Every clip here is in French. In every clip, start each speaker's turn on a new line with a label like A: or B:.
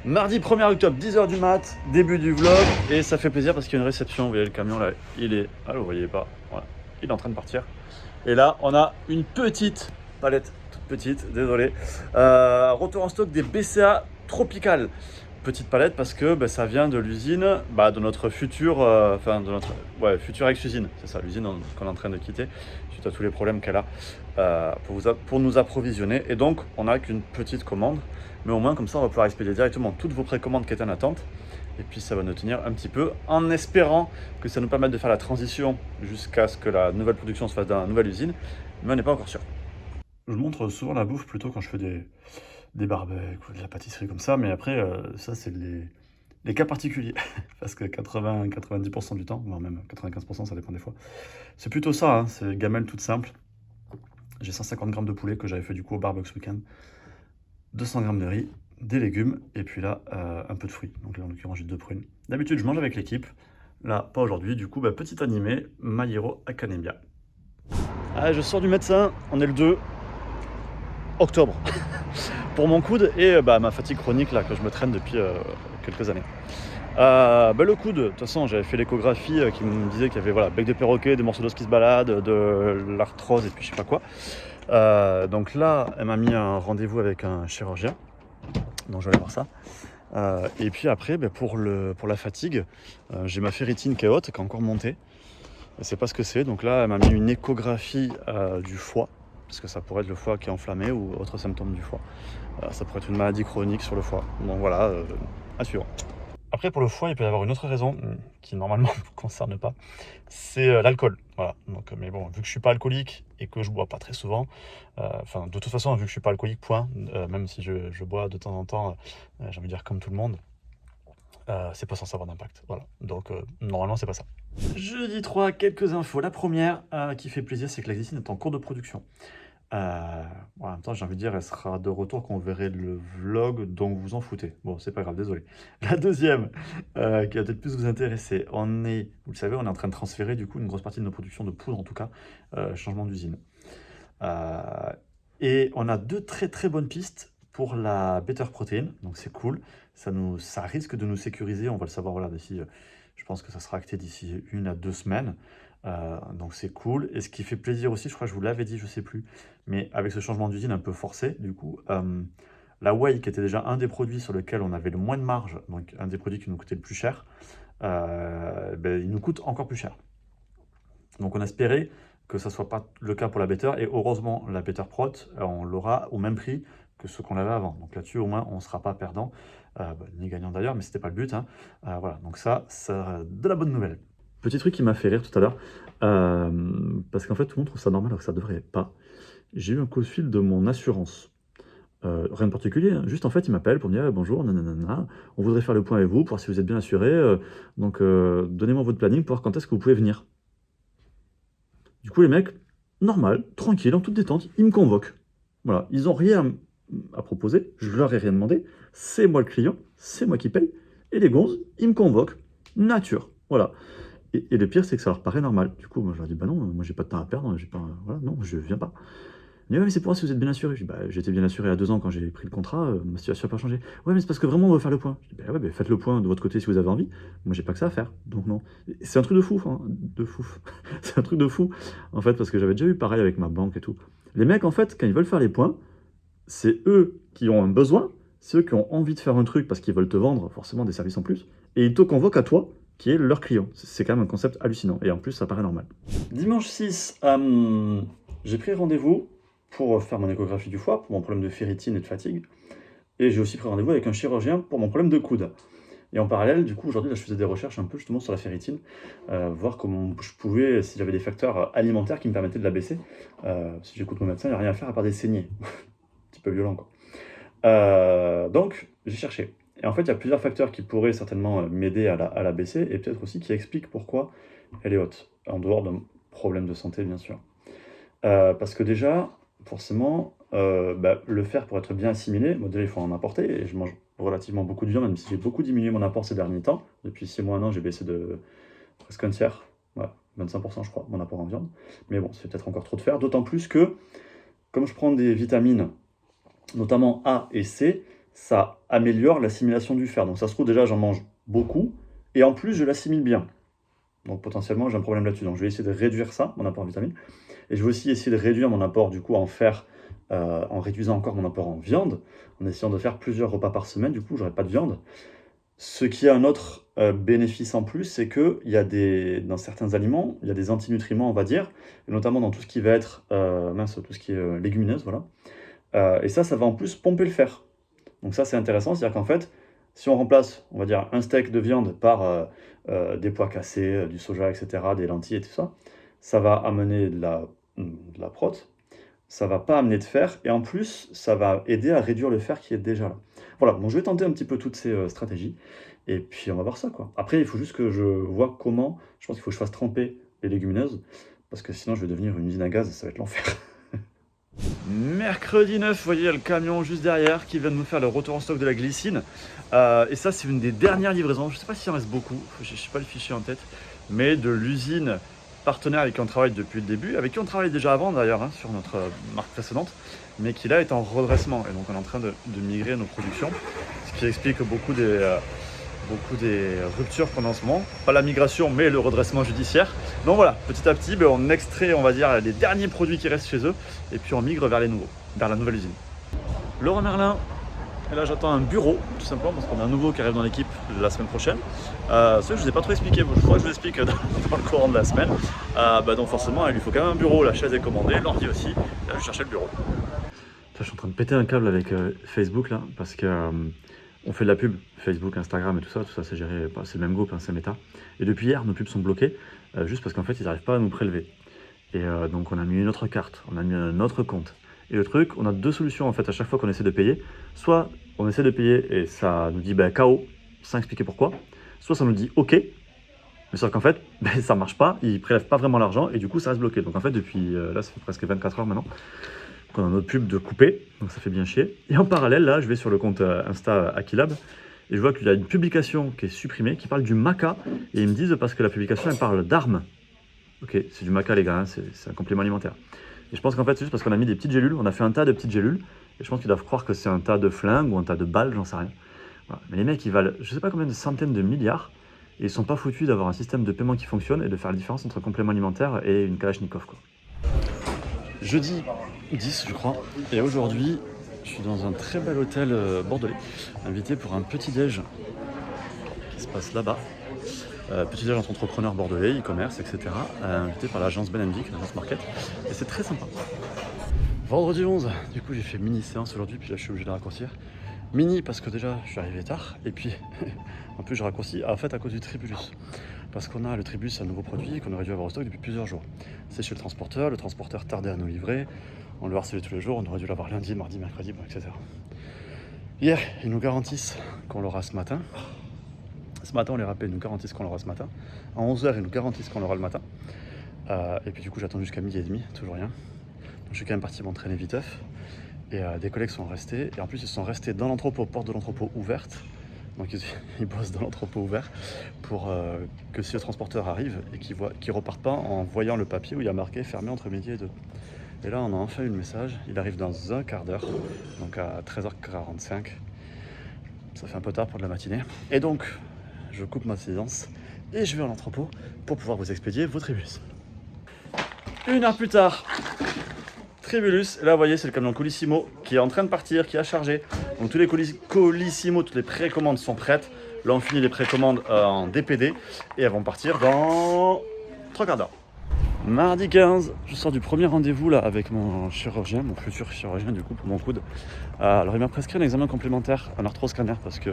A: Mardi 1er octobre, 10h du mat, début du vlog, et ça fait plaisir parce qu'il y a une réception. Vous voyez le camion là, il est... Ah, vous voyez pas, voilà. Il est en train de partir. Et là, on a une petite palette, toute petite, désolé. Retour en stock des BCA Tropical. Petite palette parce que bah, ça vient de l'usine, de notre futur, de notre future ex-usine. C'est ça, l'usine qu'on est en train de quitter suite à tous les problèmes qu'elle a pour nous approvisionner. Et donc, on n'a qu'une petite commande, mais au moins comme ça, on va pouvoir expédier directement toutes vos précommandes qui étaient en attente. Et puis ça va nous tenir un petit peu en espérant que ça nous permette de faire la transition jusqu'à ce que la nouvelle production se fasse dans la nouvelle usine, mais on n'est pas encore sûr. Je montre souvent la bouffe plutôt quand je fais des barbecues ou de la pâtisserie comme ça, mais après, ça c'est les cas particuliers, parce que 80-90% du temps, voire même 95%, ça dépend des fois, c'est plutôt ça, hein, c'est gamelle toute simple. J'ai 150 grammes de poulet que j'avais fait du coup au barbecue ce week-end, 200 grammes de riz, des légumes, et puis là, un peu de fruits. Donc là, en l'occurrence, j'ai 2 prunes. D'habitude, je mange avec l'équipe. Là, pas aujourd'hui. Du coup, petit animé, My Hero Academia. Ah, je sors du médecin. On est le 2 octobre. Pour mon coude et ma fatigue chronique là, que je me traîne depuis quelques années. Le coude, de toute façon, j'avais fait l'échographie qui me disait qu'il y avait voilà, bec de perroquet, des morceaux d'os qui se baladent, de l'arthrose et puis je sais pas quoi. Donc là, elle m'a mis un rendez-vous avec un chirurgien. Donc je vais aller voir ça. Et puis après, pour la fatigue, j'ai ma ferritine qui est haute, qui est encore montée. Je ne sais pas ce que c'est. Donc là, elle m'a mis une échographie du foie, parce que ça pourrait être le foie qui est enflammé ou autre symptôme du foie. Ça pourrait être une maladie chronique sur le foie. Donc voilà, à suivre. Après, pour le foie, il peut y avoir une autre raison qui normalement ne me concerne pas, c'est l'alcool. Voilà. Donc, mais bon, vu que je suis pas alcoolique et que je bois pas très souvent, de toute façon, vu que je suis pas alcoolique, point, même si je bois de temps en temps, j'ai envie de dire comme tout le monde, c'est pas censé avoir d'impact. Voilà. Donc, normalement, c'est pas ça. Jeudi 3, quelques infos. La première qui fait plaisir, c'est que la glycine est en cours de production. En même temps, j'ai envie de dire, elle sera de retour quand vous verrez le vlog, donc vous vous en foutez. Bon, c'est pas grave, désolé. La deuxième, qui va peut-être plus vous intéresser, vous le savez, on est en train de transférer du coup une grosse partie de nos productions de poudre, en tout cas, changement d'usine. Et on a 2 très très bonnes pistes pour la Better Protein, donc c'est cool. Ça risque de nous sécuriser, on va le savoir voilà, d'ici, je pense que ça sera acté d'ici 1 à 2 semaines. Donc c'est cool. Et ce qui fait plaisir aussi, je crois que je vous l'avais dit, je sais plus, mais avec ce changement d'usine un peu forcé, du coup, la whey qui était déjà un des produits sur lesquels on avait le moins de marge, donc un des produits qui nous coûtait le plus cher, il nous coûte encore plus cher. Donc on espérait que ça ne soit pas le cas pour la Better, et heureusement la Better Prot, on l'aura au même prix que ce qu'on avait avant. Donc là-dessus au moins on ne sera pas perdant, ni gagnant d'ailleurs, mais c'était pas le but. Hein. Voilà, donc ça de la bonne nouvelle. Petit truc qui m'a fait rire tout à l'heure, parce qu'en fait tout le monde trouve ça normal alors que ça devrait pas. J'ai eu un coup de fil de mon assurance. Rien de particulier, hein. Juste en fait, il m'appelle pour me dire: «Bonjour, nananana, on voudrait faire le point avec vous, pour voir si vous êtes bien assuré, donc donnez-moi votre planning pour voir quand est-ce que vous pouvez venir». Du coup, les mecs, normal, tranquille, en toute détente, ils me convoquent. Voilà, ils ont rien à proposer, je leur ai rien demandé, c'est moi le client, c'est moi qui paye, et les gonzes, ils me convoquent. Nature, voilà. Et le pire, c'est que ça leur paraît normal. Du coup, moi, je leur dis: «Bah non, moi j'ai pas de temps à perdre, j'ai pas, voilà, non, je viens pas». Mais ouais, mais c'est pour voir si vous êtes bien assuré. Je dis: «Bah, j'étais bien assuré il y a 2 ans quand j'ai pris le contrat, ma situation n'a pas changé». «Ouais, mais c'est parce que vraiment on veut faire le point». Je dis: «Bah ouais, faites le point de votre côté si vous avez envie. Moi j'ai pas que ça à faire, donc non». C'est un truc de fou, hein, de fou. C'est un truc de fou, en fait, parce que j'avais déjà eu pareil avec ma banque et tout. Les mecs, en fait, quand ils veulent faire les points, c'est eux qui ont un besoin, c'est eux qui ont envie de faire un truc parce qu'ils veulent te vendre forcément des services en plus, et ils te convoquent à toi, qui est leur client. C'est quand même un concept hallucinant, et en plus ça paraît normal. Dimanche 6, j'ai pris rendez-vous pour faire mon échographie du foie, pour mon problème de ferritine et de fatigue, et j'ai aussi pris rendez-vous avec un chirurgien pour mon problème de coude. Et en parallèle, du coup, aujourd'hui, là, je faisais des recherches un peu justement sur la ferritine, voir comment je pouvais, si j'avais des facteurs alimentaires qui me permettaient de la baisser. Si j'écoute mon médecin, il n'y a rien à faire à part des saignées. Un petit peu violent, quoi. Donc, j'ai cherché. Et en fait, il y a plusieurs facteurs qui pourraient certainement m'aider à la baisser, et peut-être aussi qui expliquent pourquoi elle est haute, en dehors d'un problème de santé, bien sûr. Parce que déjà, forcément, le fer pour être bien assimilé, moi déjà il faut en apporter, et je mange relativement beaucoup de viande, même si j'ai beaucoup diminué mon apport ces derniers temps. Depuis 6 mois, 1 an, j'ai baissé de presque un tiers, ouais, 25% je crois, mon apport en viande. Mais bon, c'est peut-être encore trop de fer, d'autant plus que, comme je prends des vitamines, notamment A et C, ça améliore l'assimilation du fer. Donc ça se trouve déjà j'en mange beaucoup et en plus je l'assimile bien. Donc potentiellement j'ai un problème là-dessus. Donc je vais essayer de réduire ça, mon apport en vitamines. Et je vais aussi essayer de réduire mon apport du coup en fer en réduisant encore mon apport en viande, en essayant de faire plusieurs repas par semaine, du coup j'aurai pas de viande. Ce qui a un autre bénéfice en plus, c'est qu'il y a dans certains aliments, il y a des antinutriments, on va dire, et notamment dans tout ce qui va être tout ce qui est légumineuse, voilà. Et ça va en plus pomper le fer. Donc ça, c'est intéressant, c'est-à-dire qu'en fait, si on remplace, on va dire, un steak de viande par des pois cassés, du soja, etc., des lentilles et tout ça, ça va amener de la prot, ça va pas amener de fer, et en plus, ça va aider à réduire le fer qui est déjà là. Voilà, donc je vais tenter un petit peu toutes ces stratégies, et puis on va voir ça, quoi. Après, il faut juste que je vois comment, je pense qu'il faut que je fasse tremper les légumineuses, parce que sinon je vais devenir une usine à gaz, ça va être l'enfer. Mercredi 9, vous voyez, il y a le camion juste derrière qui vient de nous faire le retour en stock de la glycine. Et ça, c'est une des dernières livraisons. Je ne sais pas s'il en reste beaucoup, je n'ai pas le fichier en tête, mais de l'usine partenaire avec qui on travaille depuis le début, avec qui on travaillait déjà avant d'ailleurs, hein, sur notre marque précédente, mais qui là est en redressement. Et donc on est en train de migrer nos productions, ce qui explique beaucoup des ruptures qu'on a en ce moment. Pas la migration, mais le redressement judiciaire. Donc voilà, petit à petit, on extrait, on va dire, les derniers produits qui restent chez eux, et puis on migre vers les nouveaux, vers la nouvelle usine. Leroy Merlin, et là j'attends un bureau, tout simplement, parce qu'on a un nouveau qui arrive dans l'équipe la semaine prochaine. Ce que je ne vous ai pas trop expliqué, je crois que je vous explique dans le courant de la semaine. Donc forcément, il lui faut quand même un bureau, la chaise est commandée, l'ordi aussi, là je vais chercher le bureau. Je suis en train de péter un câble avec Facebook là, parce que on fait de la pub, Facebook, Instagram et tout ça c'est géré, c'est le même groupe, hein, c'est Meta. Et depuis hier, nos pubs sont bloquées, juste parce qu'en fait, ils n'arrivent pas à nous prélever. Et donc on a mis une autre carte, on a mis un autre compte. Et le truc, on a deux solutions en fait à chaque fois qu'on essaie de payer. Soit on essaie de payer et ça nous dit KO, sans expliquer pourquoi. Soit ça nous dit OK, mais sauf qu'en fait, ça marche pas, ils prélèvent pas vraiment l'argent et du coup ça reste bloqué. Donc en fait, depuis là, ça fait presque 24 heures maintenant qu'on a notre pub de couper, donc ça fait bien chier. Et en parallèle, là, je vais sur le compte Insta Aquilab et je vois qu'il y a une publication qui est supprimée, qui parle du maca, et ils me disent parce que la publication, elle parle d'armes. Ok, c'est du maca les gars, hein, c'est un complément alimentaire. Et je pense qu'en fait, c'est juste parce qu'on a mis des petites gélules, on a fait un tas de petites gélules, et je pense qu'ils doivent croire que c'est un tas de flingues ou un tas de balles, j'en sais rien. Voilà. Mais les mecs, ils valent je sais pas combien de centaines de milliards, et ils sont pas foutus d'avoir un système de paiement qui fonctionne et de faire la différence entre complément alimentaire et une Kalachnikov, quoi. Jeudi 10, je crois, et aujourd'hui, je suis dans un très bel hôtel bordelais, invité pour un petit déj qui se passe là-bas. Petit déj entre entrepreneurs bordelais, e-commerce, etc. Invité par l'agence Ben & Vic, l'agence Market, et c'est très sympa. Vendredi 11, du coup j'ai fait mini séance aujourd'hui, puis là je suis obligé de raccourcir. Mini parce que déjà je suis arrivé tard, et puis en plus je raccourcis en fait à cause du Tribulus. Parce qu'on a le Tribulus, un nouveau produit qu'on aurait dû avoir au stock depuis plusieurs jours. C'est chez le transporteur tardait à nous livrer, on le harcelait tous les jours, on aurait dû l'avoir lundi, mardi, mercredi, etc. Hier, ils nous garantissent qu'on l'aura ce matin. Ce matin, on les rappelle, ils nous garantissent qu'on l'aura ce matin. À 11h, ils nous garantissent qu'on l'aura le matin. Et puis du coup, j'attends jusqu'à midi et demi, toujours rien. Donc, je suis quand même parti m'entraîner viteuf. Et des collègues sont restés. Et en plus, ils sont restés dans l'entrepôt, porte de l'entrepôt ouverte. Donc ils bossent dans l'entrepôt ouvert pour que si le transporteur arrive et qu'il ne reparte pas en voyant le papier où il y a marqué fermé entre midi et 2. Et là, on a enfin eu le message. Il arrive dans un quart d'heure, donc à 13h45. Ça fait un peu tard pour de la matinée. Et donc, je coupe ma séance et je vais à l'entrepôt pour pouvoir vous expédier vos Tribulus. Une heure plus tard, Tribulus, et là vous voyez c'est le camion Colissimo qui est en train de partir, qui a chargé. Donc tous les Colissimo, toutes les précommandes sont prêtes. Là on finit les précommandes en DPD et elles vont partir dans 3 quarts d'heure. Mardi 15, je sors du premier rendez-vous là avec mon chirurgien, mon futur chirurgien du coup pour mon coude. Alors il m'a prescrit un examen complémentaire, un arthroscanner, parce que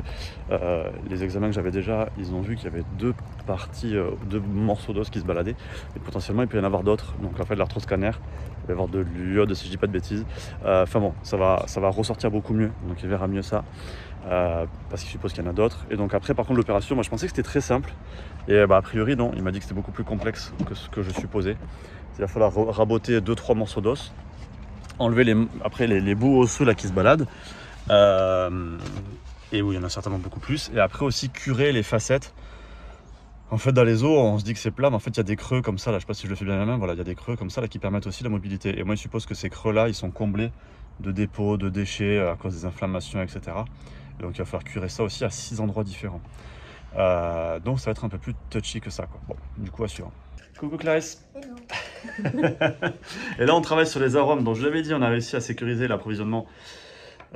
A: les examens que j'avais déjà, ils ont vu qu'il y avait deux parties, deux morceaux d'os qui se baladaient, et potentiellement il peut y en avoir d'autres. Donc en fait l'arthroscanner, il va y avoir de l'iode si je dis pas de bêtises. Enfin bon, ça va ressortir beaucoup mieux, donc il verra mieux ça. Parce qu'il suppose qu'il y en a d'autres. Et donc après par contre l'opération, moi je pensais que c'était très simple. Et a priori non, il m'a dit que c'était beaucoup plus complexe que ce que je supposais. Il va falloir raboter 2-3 morceaux d'os, enlever les bouts osseux là qui se baladent. Et oui, il y en a certainement beaucoup plus. Et après aussi curer les facettes. En fait dans les os, on se dit que c'est plat, mais en fait il y a des creux comme ça là, je sais pas si je le fais bien la main, voilà, il y a des creux comme ça là qui permettent aussi la mobilité. Et moi je suppose que ces creux là, ils sont comblés de dépôts, de déchets à cause des inflammations, etc. Et donc il va falloir curer ça aussi à 6 endroits différents. Donc ça va être un peu plus touchy que ça, quoi. Bon, du coup à suivre. Coucou Clarisse. Et là on travaille sur les arômes. Donc je l'avais dit, on a réussi à sécuriser l'approvisionnement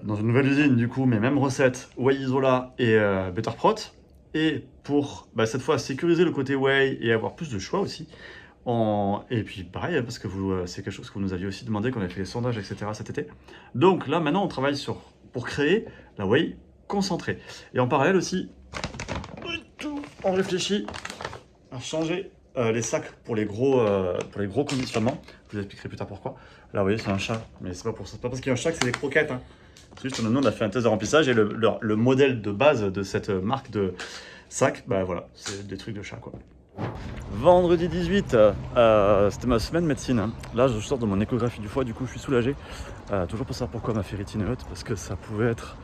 A: dans une nouvelle usine du coup, mais même recette, Whey Isola et Betterprot. Et pour cette fois sécuriser le côté Whey et avoir plus de choix aussi. Et puis pareil, parce que c'est quelque chose que vous nous aviez aussi demandé, qu'on avait fait les sondages, etc. cet été. Donc là maintenant on travaille pour créer la Whey concentrée. Et en parallèle aussi, on réfléchit à changer les sacs pour les gros conditionnements. Je vous expliquerai plus tard pourquoi. Là vous voyez c'est un chat, mais c'est pas pour ça. C'est pas parce qu'il y a un chat que c'est des croquettes. Hein. C'est juste nous on a fait un test de remplissage et le modèle de base de cette marque de sac, voilà, c'est des trucs de chat quoi. Vendredi 18, c'était ma semaine médecine. Hein. Là je sors de mon échographie du foie, du coup je suis soulagé. Toujours pour savoir pourquoi ma ferritine est haute, parce que ça pouvait être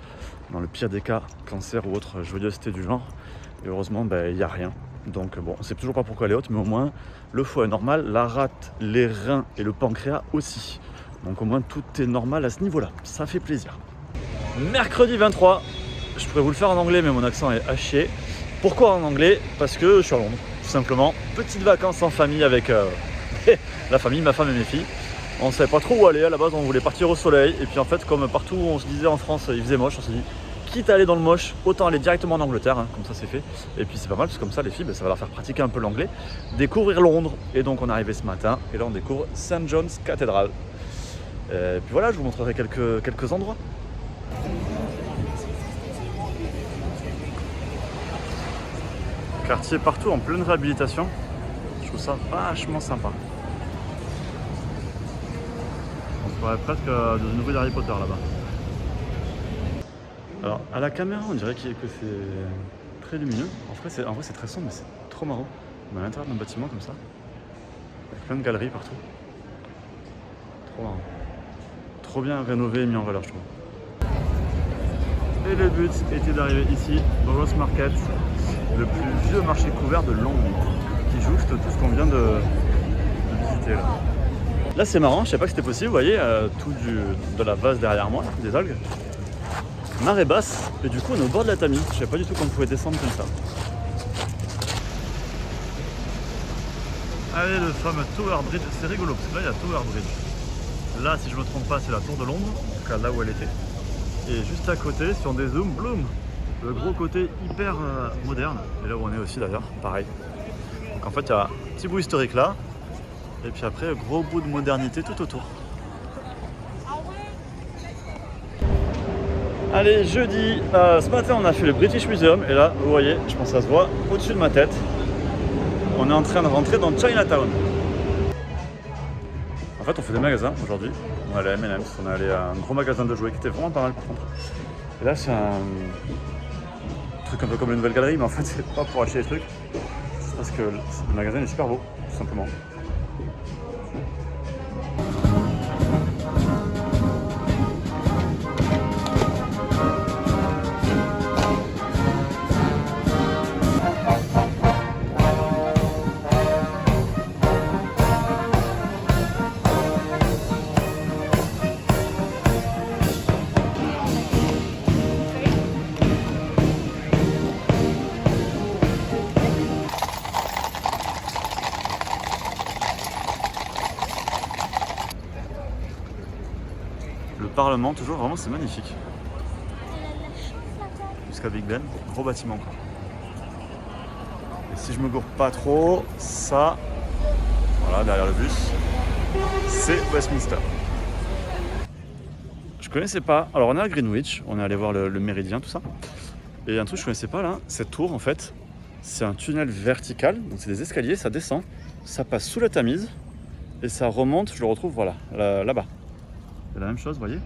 A: dans le pire des cas, cancer ou autre joyeuseté du genre. Et heureusement il n'y a rien. Donc bon, on ne sait toujours pas pourquoi elle est haute, mais au moins le foie est normal, la rate, les reins et le pancréas aussi. Donc au moins tout est normal à ce niveau-là, ça fait plaisir. Mercredi 23, je pourrais vous le faire en anglais, mais mon accent est à chier. Pourquoi en anglais? Parce que je suis à Londres, tout simplement. Petites vacances en famille avec la famille, ma femme et mes filles. On ne savait pas trop où aller, à la base on voulait partir au soleil. Et puis en fait, comme partout où on se disait en France, il faisait moche, on s'est dit, quitte à aller dans le moche, autant aller directement en Angleterre, hein, comme ça c'est fait. Et puis c'est pas mal, parce que comme ça les filles, ça va leur faire pratiquer un peu l'anglais. Découvrir Londres, et donc on est arrivé ce matin, et là on découvre St. John's Cathedral. Et puis voilà, je vous montrerai quelques endroits. Quartier partout en pleine réhabilitation. Je trouve ça vachement sympa. On se croirait presque dans une nouvelle Harry Potter là-bas. Alors à la caméra on dirait que c'est très lumineux. En vrai c'est très sombre mais c'est trop marrant. On est à l'intérieur d'un bâtiment comme ça. Avec plein de galeries partout. Trop marrant. Trop bien rénové et mis en valeur je trouve. Et le but était d'arriver ici, au Ross Market, le plus vieux marché couvert de Londres, qui jouxte tout ce qu'on vient de visiter là. Là c'est marrant, je savais pas que c'était possible, vous voyez, tout de la vase derrière moi, là, des algues. Marée basse, et du coup on est au bord de la Tamise, je savais pas du tout qu'on pouvait descendre comme ça. Allez, le fameux Tower Bridge, c'est rigolo, parce que là il y a Tower Bridge. Là si je me trompe pas c'est la tour de Londres, en tout cas là où elle était. Et juste à côté, si on dézoome, bloom, le gros côté hyper moderne. Et là où on est aussi d'ailleurs, pareil. Donc en fait, il y a un petit bout historique là. Et puis après, gros bout de modernité tout autour. Allez, jeudi, ce matin on a fait le British Museum. Et là, vous voyez, je pense que ça se voit au-dessus de ma tête. On est en train de rentrer dans Chinatown. En fait, on fait des magasins aujourd'hui. On est allé à M&M's, on est allé à un gros magasin de jouets qui était vraiment pas mal par contre. Et là, c'est un truc un peu comme une nouvelle galerie, mais en fait, c'est pas pour acheter des trucs. C'est parce que le magasin est super beau, tout simplement. Le Parlement, toujours, vraiment, c'est magnifique. Jusqu'à Big Ben, gros bâtiment quoi. Et si je me gourre pas trop, ça, voilà, derrière le bus, c'est Westminster. Je connaissais pas, alors on est à Greenwich, on est allé voir le Méridien, tout ça. Et un truc que je connaissais pas là, cette tour en fait, c'est un tunnel vertical, donc c'est des escaliers, ça descend, ça passe sous la Tamise, et ça remonte, je le retrouve, voilà, là-bas. C'est la même chose, vous voyez,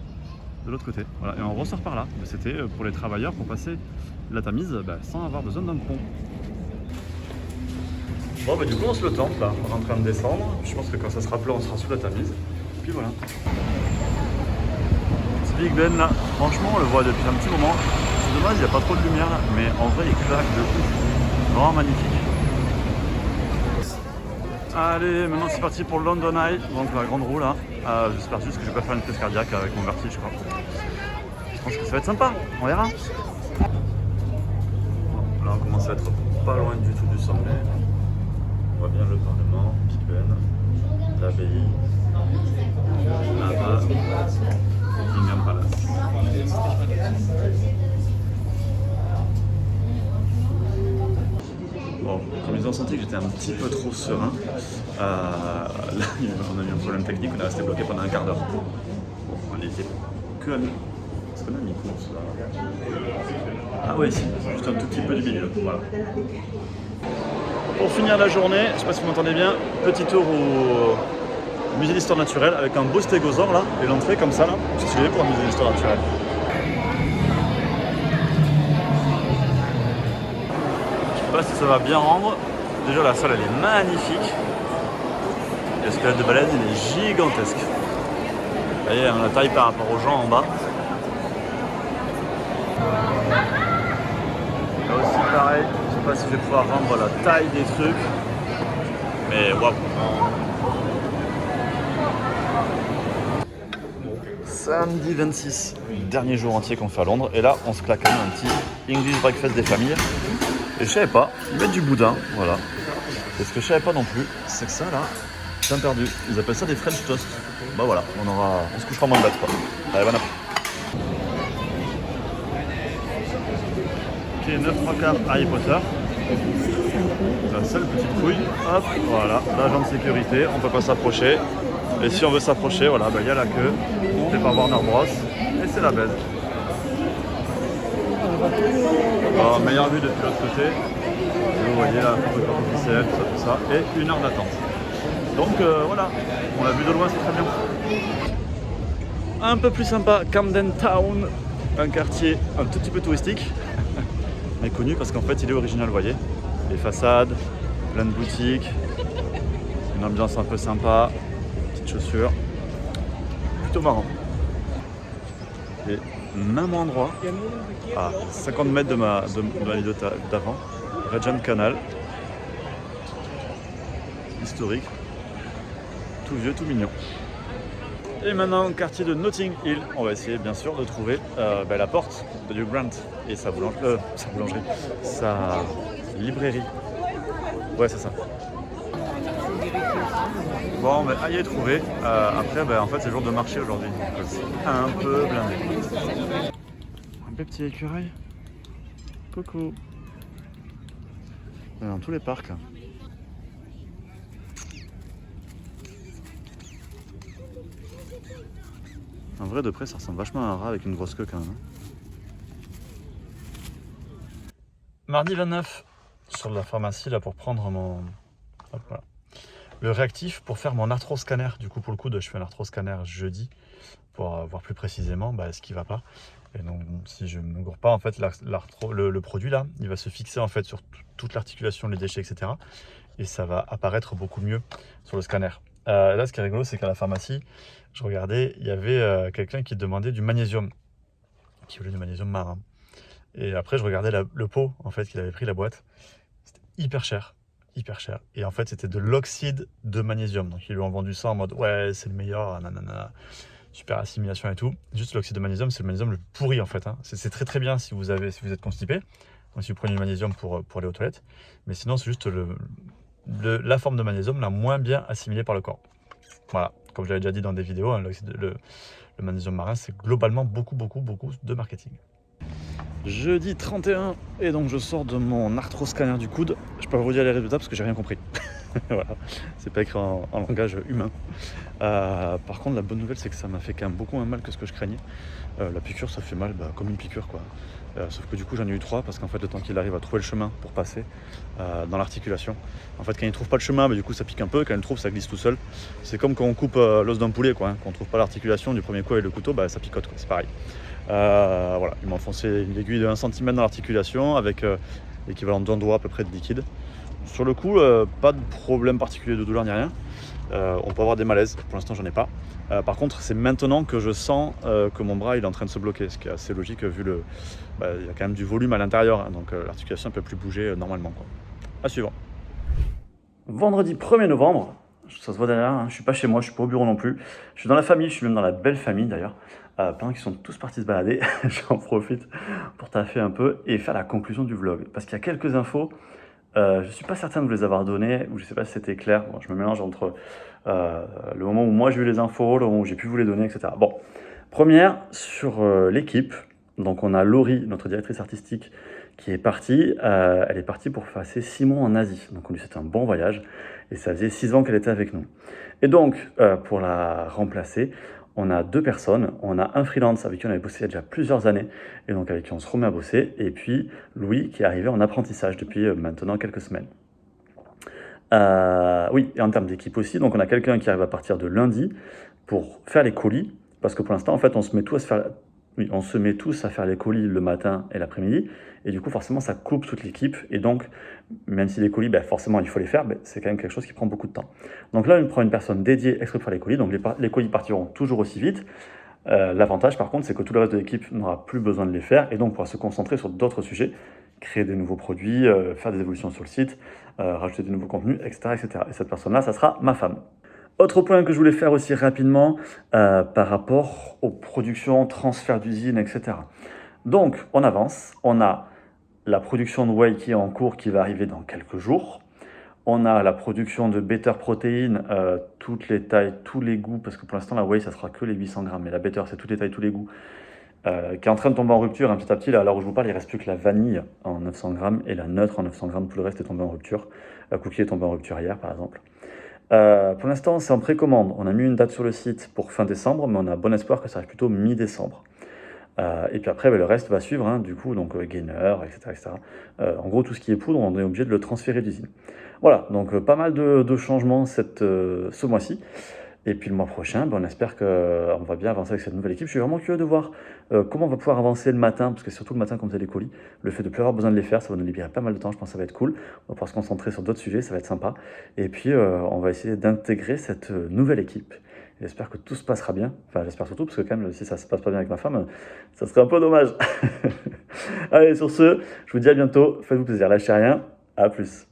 A: de l'autre côté. Voilà. Et on ressort par là. C'était pour les travailleurs pour passer la Tamise sans avoir besoin d'un pont. Bon, du coup, on se le tente là. On est en train de descendre. Je pense que quand ça sera plat, on sera sous la Tamise. Puis voilà. Ce Big Ben là, franchement, on le voit depuis un petit moment. C'est dommage, il n'y a pas trop de lumière là. Mais en vrai, il claque de ouf. Vraiment magnifique. Allez, maintenant c'est parti pour London Eye, donc la grande roue là. J'espère juste que je vais pas faire une crise cardiaque avec mon vertige quoi. Je pense que ça va être sympa, on verra. Bon, là on commence à être pas loin du tout du sommet. On voit bien le Parlement, Big Ben, l'abbaye, là-bas, Buckingham Palace. Bon, comme ils ont senti que j'étais un petit peu trop serein, là on a eu un problème technique, on est resté bloqué pendant un quart d'heure. Bon, on était que à mi. Est-ce qu'on a mis course là? Ah ouais, si, juste un tout petit peu du milieu, voilà. Pour finir la journée, je sais pas si vous m'entendez bien, petit tour au musée d'histoire naturelle avec un beau stégosaure là, et l'entrée comme ça là, c'est stylé pour un musée d'histoire naturelle. Je sais pas si ça va bien rendre. Déjà la salle elle est magnifique. Le squelette de baleine il est gigantesque. Vous voyez, on a la taille par rapport aux gens en bas. Là aussi pareil, je sais pas si je vais pouvoir rendre la taille des trucs. Mais waouh. Samedi 26, dernier jour entier qu'on fait à Londres. Et là on se claque quand même un petit English breakfast des familles. Et je savais pas, ils mettent du boudin, voilà. Et ce que je savais pas non plus, c'est que ça là, c'est perdu. Ils appellent ça des French toast. Bah voilà, on se couchera moins bête quoi. Allez, bon appétit. Ok, 9 3 quarts Harry Potter. La seule petite couille, hop, voilà, l'agent de sécurité, on peut pas s'approcher. Et si on veut s'approcher, voilà, bah, y a la queue, c'est par Warner Bros. Et c'est la baise. Alors, meilleure vue depuis l'autre côté. Vous voyez la photo officielle, tout ça, et 1 heure d'attente. Donc voilà, on l'a vu de loin, c'est très bien. Un peu plus sympa, Camden Town, un quartier un tout petit peu touristique, mais connu parce qu'en fait il est original, vous voyez. Les façades, plein de boutiques, une ambiance un peu sympa, petites chaussures, plutôt marrant. Et même endroit, à 50 mètres de ma vidéo d'avant, Regent Canal, historique, tout vieux, tout mignon. Et maintenant, quartier de Notting Hill, on va essayer bien sûr de trouver la porte de Hugh Grant et sa boulangerie, sa librairie. Ouais, c'est ça. Bon, mais à y est trouvé. Après, en fait, c'est jour de marché aujourd'hui, donc c'est un peu blindé. Un petit écureuil. Coucou. On est dans tous les parcs là. En vrai, de près, ça ressemble vachement à un rat avec une grosse queue quand même. Mardi 29, sur la pharmacie là pour prendre mon... Hop, voilà. Le réactif pour faire mon arthroscanner. Du coup, pour le coup, je fais un arthroscanner jeudi pour voir plus précisément ce qui va pas. Et donc, si je ne me gourre pas, en fait, le produit là, il va se fixer en fait sur toute l'articulation, les déchets, etc. Et ça va apparaître beaucoup mieux sur le scanner. Là, ce qui est rigolo, c'est qu'à la pharmacie, je regardais, il y avait quelqu'un qui demandait du magnésium, qui voulait du magnésium marin. Et après, je regardais le pot, en fait, qu'il avait pris, la boîte. C'était hyper cher, hyper cher. Et en fait, c'était de l'oxyde de magnésium. Donc, ils lui ont vendu ça en mode, ouais, c'est le meilleur, nanana, super assimilation et tout. Juste l'oxyde de magnésium, c'est le magnésium le pourri, en fait. Hein. C'est très très bien si vous êtes constipé. Donc, si vous prenez du magnésium pour aller aux toilettes. Mais sinon, c'est juste la forme de magnésium la moins bien assimilée par le corps. Voilà, comme j'avais déjà dit dans des vidéos, hein, le magnésium marin, c'est globalement beaucoup de marketing. Jeudi 31, et donc je sors de mon arthroscanner du coude. Je peux pas vous dire les résultats parce que j'ai rien compris. Voilà, c'est pas écrit en langage humain. Par contre, la bonne nouvelle, c'est que ça m'a fait quand même beaucoup moins mal que ce que je craignais. La piqûre, ça fait mal comme une piqûre, quoi. Sauf que du coup, j'en ai eu 3 parce qu'en fait, le temps qu'il arrive à trouver le chemin pour passer dans l'articulation. En fait, quand il trouve pas le chemin, du coup, ça pique un peu. Quand il le trouve, ça glisse tout seul. C'est comme quand on coupe l'os d'un poulet, quoi. Hein. Quand on trouve pas l'articulation du premier coup avec le couteau, ça picote, quoi. C'est pareil. Voilà, il m'a enfoncé une aiguille de 1 cm dans l'articulation avec l'équivalent d'1 doigt à peu près de liquide. Sur le coup, pas de problème particulier de douleur ni rien. On peut avoir des malaises, pour l'instant j'en ai pas. Par contre, c'est maintenant que je sens que mon bras il est en train de se bloquer, ce qui est assez logique vu il y a quand même du volume à l'intérieur, hein, donc l'articulation ne peut plus bouger normalement, quoi. À suivre. Vendredi 1er novembre, ça se voit derrière, hein, je suis pas chez moi, je suis pas au bureau non plus. Je suis dans la famille, je suis même dans la belle famille d'ailleurs. Pendant qu'ils sont tous partis se balader, j'en profite pour taffer un peu et faire la conclusion du vlog. Parce qu'il y a quelques infos, je suis pas certain de vous les avoir données, ou je sais pas si c'était clair. Bon, je me mélange entre le moment où moi j'ai eu les infos, le moment où j'ai pu vous les donner, etc. Bon, première sur l'équipe. Donc on a Laurie, notre directrice artistique, qui est partie. Elle est partie pour passer 6 mois en Asie. Donc on lui souhaite un bon voyage. Et ça faisait 6 ans qu'elle était avec nous. Et donc, pour la remplacer, on a 2 personnes. On a un freelance avec qui on avait bossé il y a déjà plusieurs années, et donc avec qui on se remet à bosser. Et puis Louis, qui est arrivé en apprentissage depuis maintenant quelques semaines. Oui, et en termes d'équipe aussi, donc on a quelqu'un qui arrive à partir de lundi pour faire les colis, parce que pour l'instant, en fait, on se met tous à faire, oui, on se met tous à faire les colis le matin et l'après-midi, et du coup, forcément, ça coupe toute l'équipe, et donc, même si les colis, ben, forcément, il faut les faire, ben, c'est quand même quelque chose qui prend beaucoup de temps. Donc là, on prend une personne dédiée exprès pour faire les colis, donc les colis partiront toujours aussi vite. L'avantage, par contre, c'est que tout le reste de l'équipe n'aura plus besoin de les faire, et donc pourra se concentrer sur d'autres sujets, créer des nouveaux produits, faire des évolutions sur le site, rajouter des nouveaux contenus, etc., etc. Et cette personne-là, ça sera ma femme. Autre point que je voulais faire aussi rapidement par rapport aux productions, transferts d'usine, etc. Donc, on avance. On a la production de whey qui est en cours, qui va arriver dans quelques jours. On a la production de Better Protein, toutes les tailles, tous les goûts, parce que pour l'instant, la whey, ça sera que les 800 grammes, mais la Better, c'est toutes les tailles, tous les goûts, qui est en train de tomber en rupture, hein, petit à petit. Là, à l'heure où je vous parle, il ne reste plus que la vanille en 900 grammes et la neutre en 900 grammes. Tout le reste est tombé en rupture. Cookie est tombé en rupture hier, par exemple. Pour l'instant, c'est en précommande. On a mis une date sur le site pour fin décembre, mais on a bon espoir que ça arrive plutôt mi-décembre. Et puis après, le reste va suivre, hein, du coup, donc gainer, etc. etc. En gros, tout ce qui est poudre, on est obligé de le transférer d'usine. Voilà, donc pas mal de changements ce mois-ci. Et puis le mois prochain, on espère qu'on va bien avancer avec cette nouvelle équipe. Je suis vraiment curieux de voir comment on va pouvoir avancer le matin, parce que surtout le matin, comme vous avez les colis, le fait de ne plus avoir besoin de les faire, ça va nous libérer pas mal de temps. Je pense que ça va être cool. On va pouvoir se concentrer sur d'autres sujets, ça va être sympa. Et puis, on va essayer d'intégrer cette nouvelle équipe. J'espère que tout se passera bien. Enfin, j'espère surtout, parce que quand même, si ça se passe pas bien avec ma femme, ça serait un peu dommage. Allez, sur ce, je vous dis à bientôt. Faites-vous plaisir, lâchez rien. À plus.